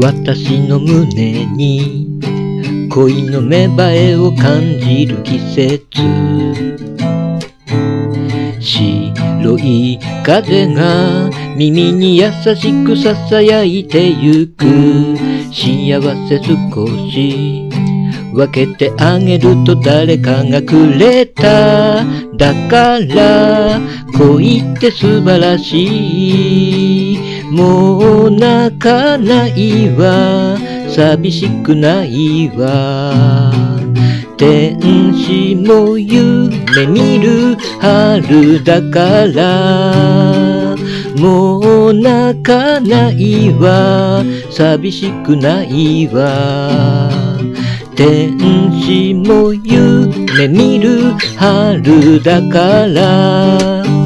私の胸に恋の芽生えを感じる季節、白い風が耳に優しく囁いてゆく。幸せ少し分けてあげると誰かがくれた。だから恋って素晴らしい。もう泣かないわ、寂しくないわ。天使も夢見る春だから、もう泣かないわ、寂しくないわ。天使も夢見る春だから。